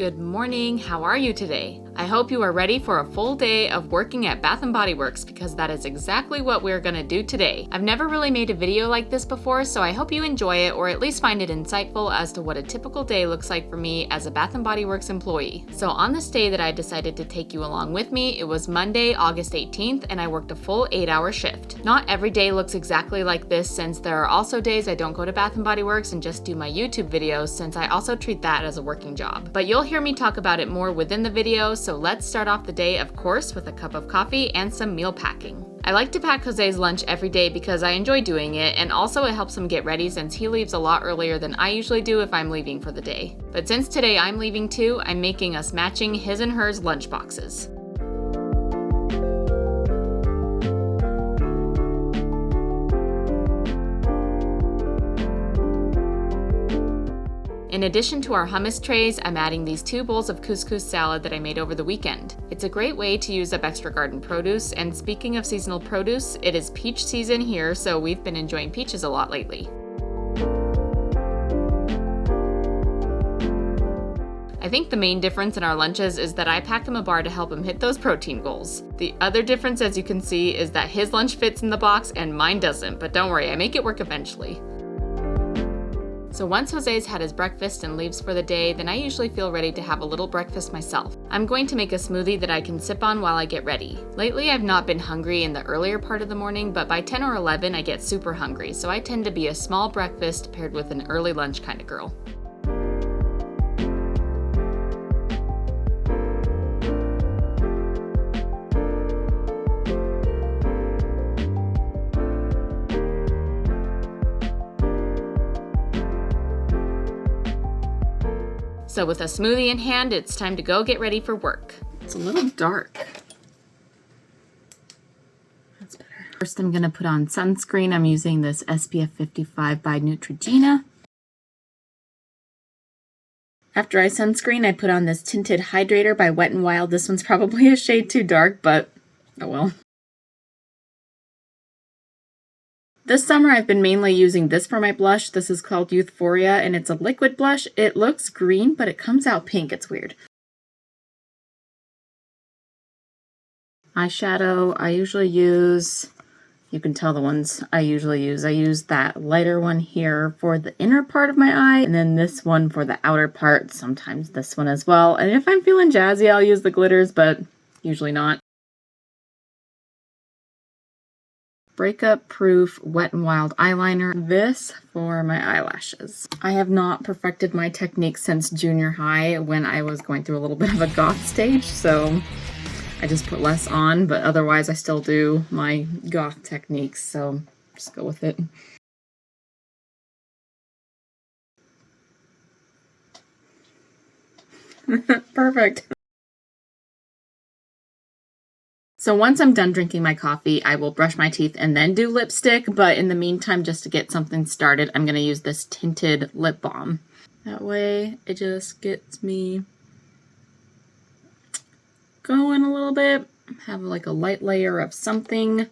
Good morning, how are you today? I hope you are ready for a full day of working at Bath & Body Works because that is exactly what we're gonna do today. I've never really made a video like this before, so I hope you enjoy it or at least find it insightful as to what a typical day looks like for me as a Bath & Body Works employee. So on this day that I decided to take you along with me, it was Monday, August 18th, and I worked a full 8-hour shift. Not every day looks exactly like this since there are also days I don't go to Bath & Body Works and just do my YouTube videos since I also treat that as a working job. But you'll hear me talk about it more within the video, so let's start off the day, of course, with a cup of coffee and some meal packing. I like to pack Jose's lunch every day because I enjoy doing it, and also it helps him get ready since he leaves a lot earlier than I usually do if I'm leaving for the day. But since today I'm leaving too, I'm making us matching his and hers lunch boxes. In addition to our hummus trays, I'm adding these 2 bowls of couscous salad that I made over the weekend. It's a great way to use up extra garden produce, and speaking of seasonal produce, it is peach season here, so we've been enjoying peaches a lot lately. I think the main difference in our lunches is that I pack him a bar to help him hit those protein goals. The other difference, as you can see, is that his lunch fits in the box and mine doesn't, but don't worry, I make it work eventually. So once Jose's had his breakfast and leaves for the day, then I usually feel ready to have a little breakfast myself. I'm going to make a smoothie that I can sip on while I get ready. Lately I've not been hungry in the earlier part of the morning, but by 10 or 11 I get super hungry, so I tend to be a small breakfast paired with an early lunch kind of girl. So with a smoothie in hand, it's time to go get ready for work. It's a little dark. That's better. First, I'm gonna put on sunscreen. I'm using this SPF 55 by Neutrogena. After I sunscreen, I put on this tinted hydrator by Wet n Wild. This one's probably a shade too dark, but oh well. This summer I've been mainly using this for my blush. This is called Euphoria and it's a liquid blush. It looks green, but it comes out pink. It's weird. Eyeshadow, I usually use, you can tell the ones I usually use. I use that lighter one here for the inner part of my eye, and then this one for the outer part, sometimes this one as well. And if I'm feeling jazzy, I'll use the glitters, but usually not. Breakup Proof Wet n Wild eyeliner. This for my eyelashes. I have not perfected my technique since junior high when I was going through a little bit of a goth stage, so I just put less on, but otherwise I still do my goth techniques, so just go with it. Perfect. So once I'm done drinking my coffee, I will brush my teeth and then do lipstick, but in the meantime, just to get something started, I'm going to use this tinted lip balm. That way, it just gets me going a little bit. Have like a light layer of something,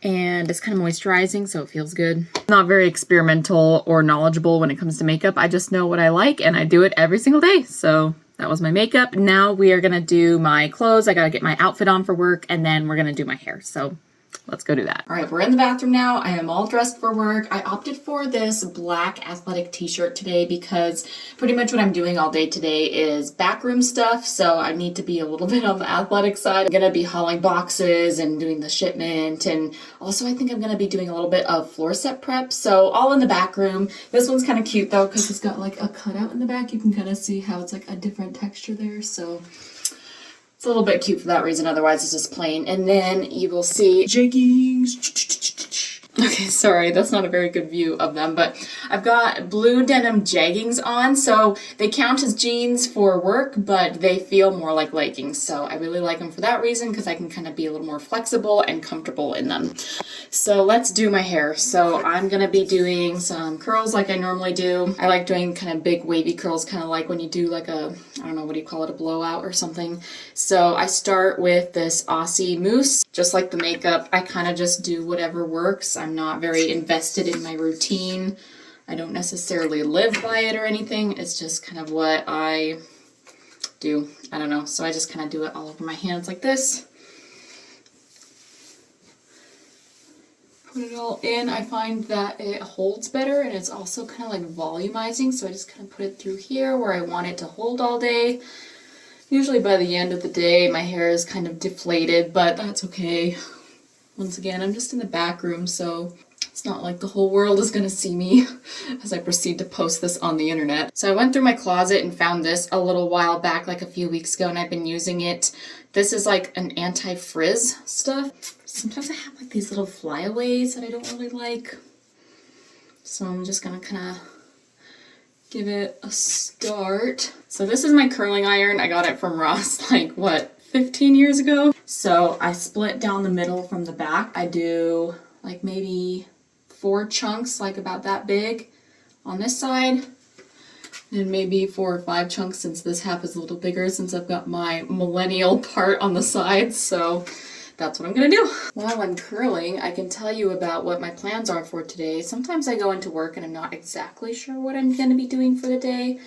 and it's kind of moisturizing, so it feels good. Not very experimental or knowledgeable when it comes to makeup. I just know what I like, and I do it every single day, so that was my makeup. Now we are gonna do my clothes. I gotta get my outfit on for work, and then we're gonna do my hair. So let's go do that. All right, we're in the bathroom now. I am all dressed for work. I opted for this black athletic t-shirt today because pretty much what I'm doing all day today is backroom stuff. So I need to be a little bit on the athletic side. I'm gonna be hauling boxes and doing the shipment. And also I think I'm gonna be doing a little bit of Floorset Prep. So all in the back room. This one's kind of cute though, because it's got like a cutout in the back. You can kind of see how it's like a different texture there. So it's a little bit cute for that reason, otherwise it's just plain. And then you will see jeggings. Okay, sorry, that's not a very good view of them, but I've got blue denim jeggings on, so they count as jeans for work, but they feel more like leggings. So I really like them for that reason, because I can kind of be a little more flexible and comfortable in them. So let's do my hair. So I'm gonna be doing some curls like I normally do. I like doing kind of big wavy curls, kind of like when you do like a, I don't know, what do you call it, a blowout or something. So I start with this Aussie mousse. Just like the makeup, I kind of just do whatever works. I'm not very invested in my routine. I don't necessarily live by it or anything. It's just kind of what I do. I don't know. So I just kind of do it all over my hands like this. Put it all in. I find that it holds better and it's also kind of like volumizing. So I just kind of put it through here where I want it to hold all day. Usually by the end of the day, my hair is kind of deflated, but that's okay. Once again, I'm just in the back room, so it's not like the whole world is gonna see me as I proceed to post this on the internet. So I went through my closet and found this a little while back, like a few weeks ago, and I've been using it. This is like an anti-frizz stuff. Sometimes I have like these little flyaways that I don't really like. So I'm just gonna kind of give it a start. So this is my curling iron. I got it from Ross like, what, 15 years ago? So I split down the middle from the back. I do like maybe 4 chunks, like about that big on this side. And maybe 4 or 5 chunks since this half is a little bigger since I've got my millennial part on the sides. So that's what I'm gonna do. While I'm curling, I can tell you about what my plans are for today. Sometimes I go into work and I'm not exactly sure what I'm gonna be doing for the day.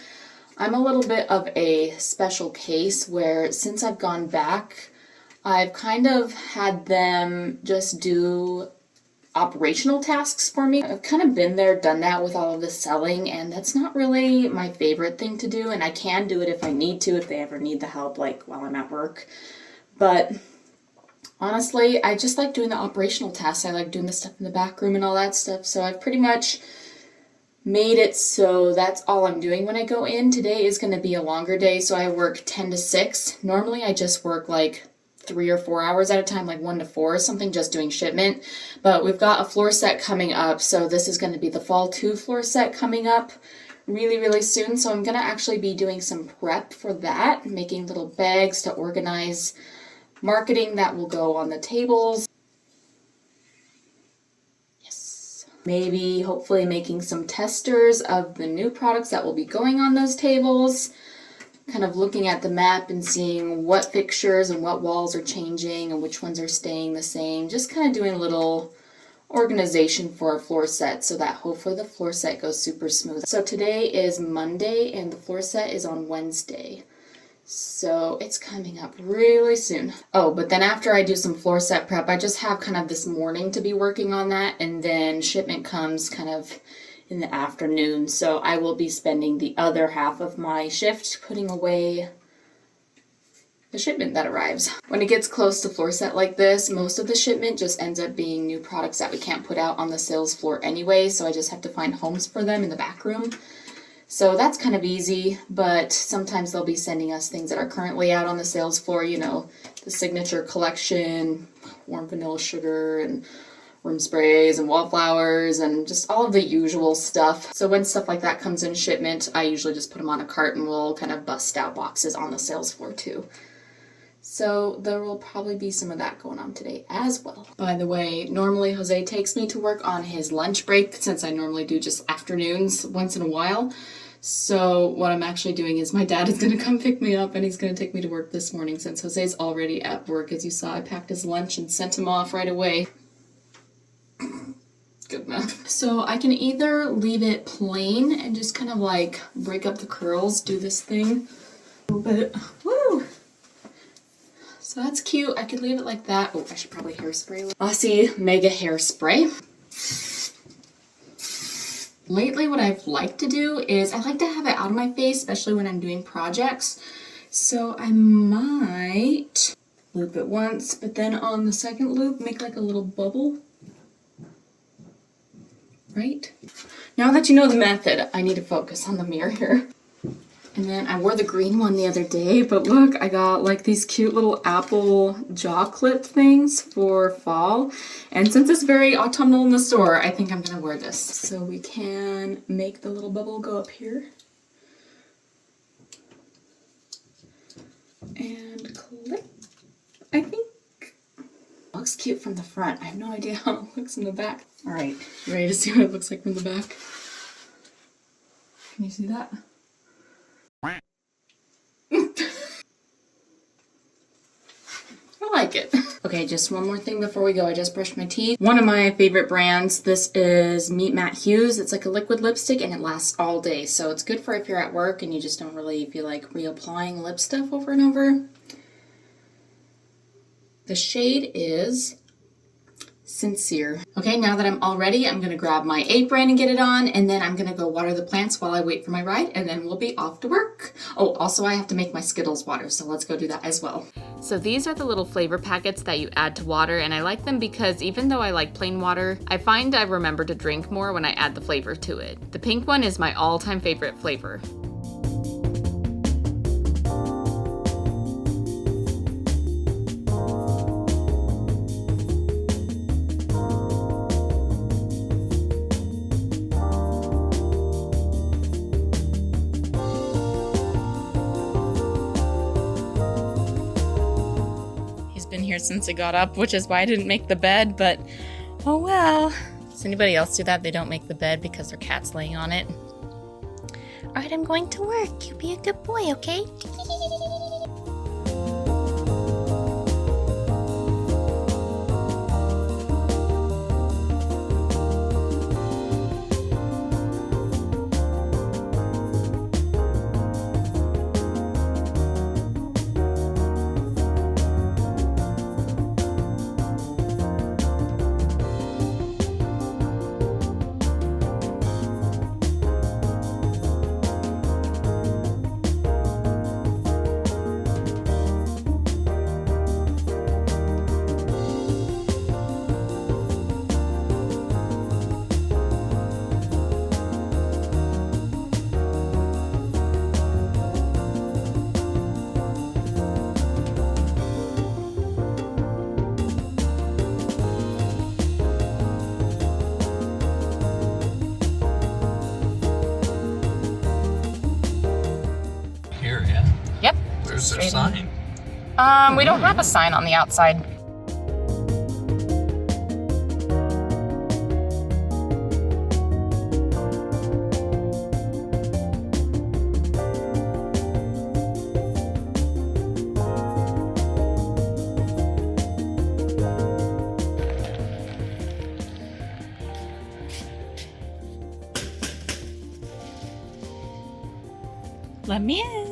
I'm a little bit of a special case where since I've gone back, I've kind of had them just do operational tasks for me. I've kind of been there, done that with all of the selling, and that's not really my favorite thing to do, and I can do it if I need to, if they ever need the help, like while I'm at work. But honestly, I just like doing the operational tasks. I like doing the stuff in the back room and all that stuff, so I've pretty much made it so that's all I'm doing when I go in. Today is going to be a longer day, so I work 10 to 6. Normally I just work like 3 or 4 hours at a time, like 1 to 4 or something, just doing shipment. But we've got a floor set coming up, so this is going to be the fall 2 floor set coming up really, really soon. So I'm going to actually be doing some prep for that, making little bags to organize marketing that will go on the tables. Maybe hopefully making some testers of the new products that will be going on those tables. Kind of looking at the map and seeing what fixtures and what walls are changing and which ones are staying the same. Just kind of doing a little organization for a floor set so that hopefully the floor set goes super smooth. So today is Monday and the floor set is on Wednesday. So it's coming up really soon. Oh, but then after I do some floor set prep, I just have kind of this morning to be working on that, and then shipment comes kind of in the afternoon. So I will be spending the other half of my shift putting away the shipment that arrives. When it gets close to floor set like this, most of the shipment just ends up being new products that we can't put out on the sales floor anyway, so I just have to find homes for them in the back room. So that's kind of easy, but sometimes they'll be sending us things that are currently out on the sales floor, you know, the signature collection, warm vanilla sugar, and room sprays, and wallflowers, and just all of the usual stuff. So when stuff like that comes in shipment, I usually just put them on a cart and we'll kind of bust out boxes on the sales floor too. So there will probably be some of that going on today as well. By the way, normally Jose takes me to work on his lunch break since I normally do just afternoons once in a while. So what I'm actually doing is my dad is going to come pick me up and he's going to take me to work this morning since Jose's already at work. As you saw, I packed his lunch and sent him off right away. Good enough. So I can either leave it plain and just kind of like break up the curls, do this thing a little bit. Woo! So that's cute. I could leave it like that. Oh, I should probably hairspray. Aussie Mega Hairspray. Lately, what I've liked to do is I like to have it out of my face, especially when I'm doing projects. So I might loop it once, but then on the second loop, make like a little bubble. Right? Now that you know the method, I need to focus on the mirror here. And then I wore the green one the other day, but look, I got like these cute little apple jaw clip things for fall. And since it's very autumnal in the store, I think I'm gonna wear this. So we can make the little bubble go up here. And clip, I think. Looks cute from the front. I have no idea how it looks in the back. All right, you ready to see what it looks like from the back? Can you see that? I like it. Okay, just one more thing before we go. I just brushed my teeth. One of my favorite brands, this is Meet Matte Hues. It's like a liquid lipstick and it lasts all day. So it's good for if you're at work and you just don't really feel like reapplying lip stuff over and over. The shade is Sincere. Okay, now that I'm all ready, I'm gonna grab my apron and get it on, and then I'm gonna go water the plants while I wait for my ride, and then we'll be off to work. Oh, also I have to make my Skittles water, so let's go do that as well. So these are the little flavor packets that you add to water, and I like them because even though I like plain water, I find I remember to drink more when I add the flavor to it. The pink one is my all-time favorite flavor. Been here since I got up, which is why I didn't make the bed, but oh well. Does anybody else do that? They don't make the bed because their cat's laying on it. All right, I'm going to work. You be a good boy, okay? Yep. Where's their sign? We don't have a sign on the outside. Let me in.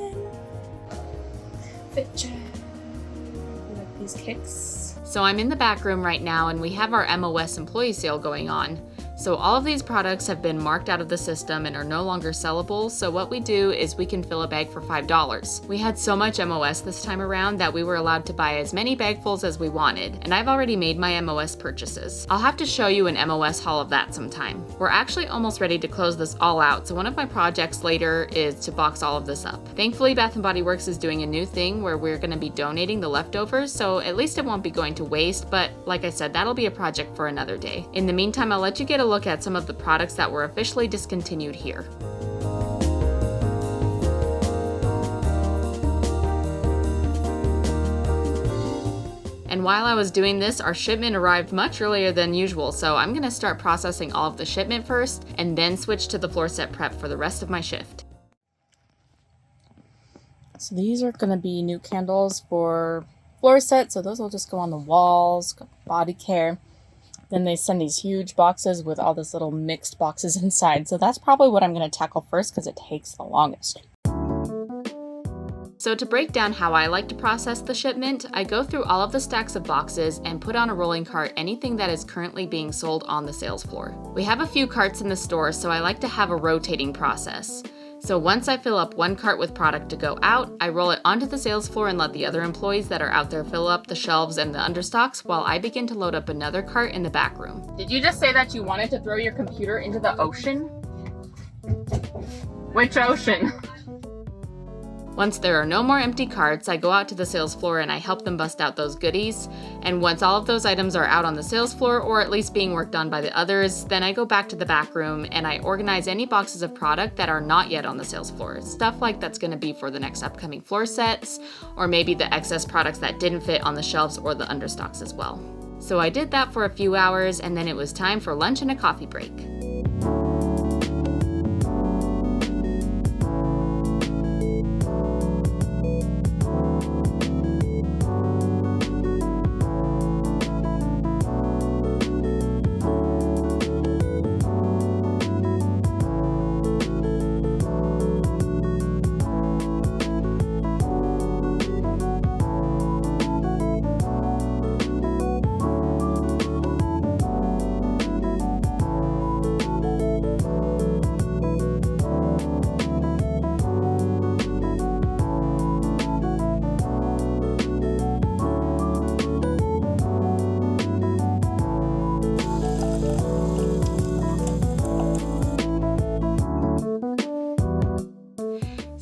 Fit check. You like these kicks? So I'm in the back room right now and we have our MOS employee sale going on. So all of these products have been marked out of the system and are no longer sellable, so what we do is we can fill a bag for $5. We had so much MOS this time around that we were allowed to buy as many bagfuls as we wanted, and I've already made my MOS purchases. I'll have to show you an MOS haul of that sometime. We're actually almost ready to close this all out, so one of my projects later is to box all of this up. Thankfully, Bath & Body Works is doing a new thing where we're going to be donating the leftovers, so at least it won't be going to waste, but like I said, that'll be a project for another day. In the meantime, I'll let you get a look at some of the products that were officially discontinued here. And while I was doing this, our shipment arrived much earlier than usual, so I'm going to start processing all of the shipment first and then switch to the Floorset Prep for the rest of my shift. So these are going to be new candles for Floorset, so those will just go on the walls, body care. Then they send these huge boxes with all these little mixed boxes inside. So that's probably what I'm going to tackle first because it takes the longest. So to break down how I like to process the shipment, I go through all of the stacks of boxes and put on a rolling cart anything that is currently being sold on the sales floor. We have a few carts in the store, so I like to have a rotating process. So once I fill up one cart with product to go out, I roll it onto the sales floor and let the other employees that are out there fill up the shelves and the understocks while I begin to load up another cart in the back room. Did you just say that you wanted to throw your computer into the ocean? Which ocean? Once there are no more empty carts, I go out to the sales floor and I help them bust out those goodies. And once all of those items are out on the sales floor, or at least being worked on by the others, then I go back to the back room and I organize any boxes of product that are not yet on the sales floor. Stuff like that's going to be for the next upcoming floor sets, or maybe the excess products that didn't fit on the shelves or the understocks as well. So I did that for a few hours, and then it was time for lunch and a coffee break.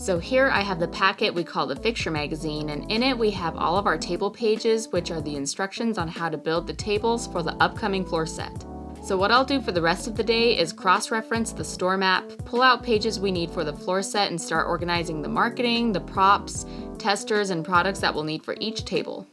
So here I have the packet we call the Fixture Magazine, and in it we have all of our table pages, which are the instructions on how to build the tables for the upcoming floor set. So what I'll do for the rest of the day is cross-reference the store map, pull out pages we need for the floor set, and start organizing the marketing, the props, testers, and products that we'll need for each table.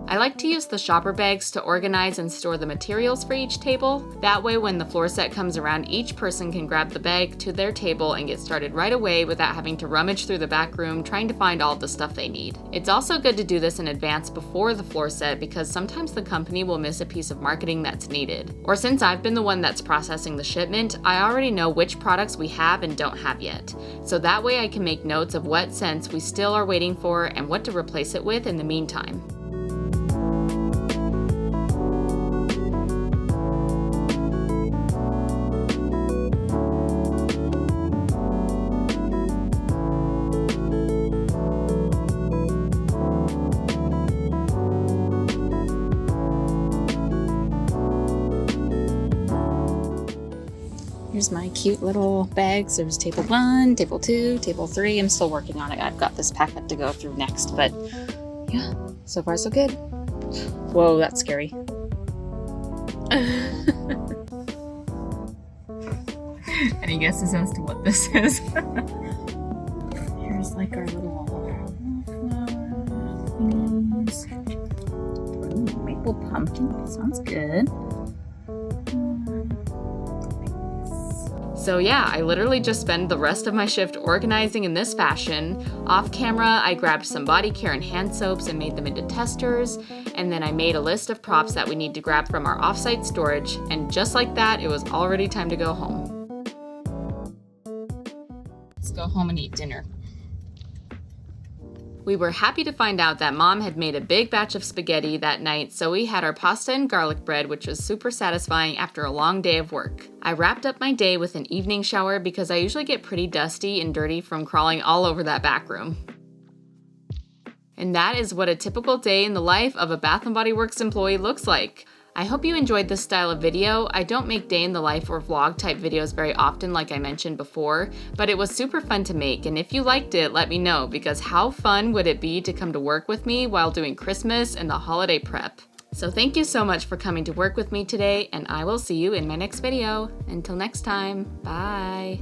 I like to use the shopper bags to organize and store the materials for each table. That way when the floor set comes around, each person can grab the bag to their table and get started right away without having to rummage through the back room trying to find all the stuff they need. It's also good to do this in advance before the floor set because sometimes the company will miss a piece of marketing that's needed. Or since I've been the one that's processing the shipment, I already know which products we have and don't have yet. So that way I can make notes of what scents we still are waiting for and what to replace it with in the meantime. Here's my cute little bags. There's table 1, table 2, table 3. I'm still working on it. I've got this packet to go through next, but yeah, so far so good. Whoa, that's scary. Any guesses as to what this is? Here's like our little thingies. Ooh, maple pumpkin. Sounds good. So yeah, I literally just spend the rest of my shift organizing in this fashion. Off camera, I grabbed some body care and hand soaps and made them into testers, and then I made a list of props that we need to grab from our offsite storage, and just like that, it was already time to go home. Let's go home and eat dinner. We were happy to find out that Mom had made a big batch of spaghetti that night, so we had our pasta and garlic bread, which was super satisfying after a long day of work. I wrapped up my day with an evening shower because I usually get pretty dusty and dirty from crawling all over that back room. And that is what a typical day in the life of a Bath & Body Works employee looks like. I hope you enjoyed this style of video. I don't make day in the life or vlog type videos very often like I mentioned before, but it was super fun to make, and if you liked it, let me know, because how fun would it be to come to work with me while doing Christmas and the holiday prep? So thank you so much for coming to work with me today, and I will see you in my next video. Until next time, bye!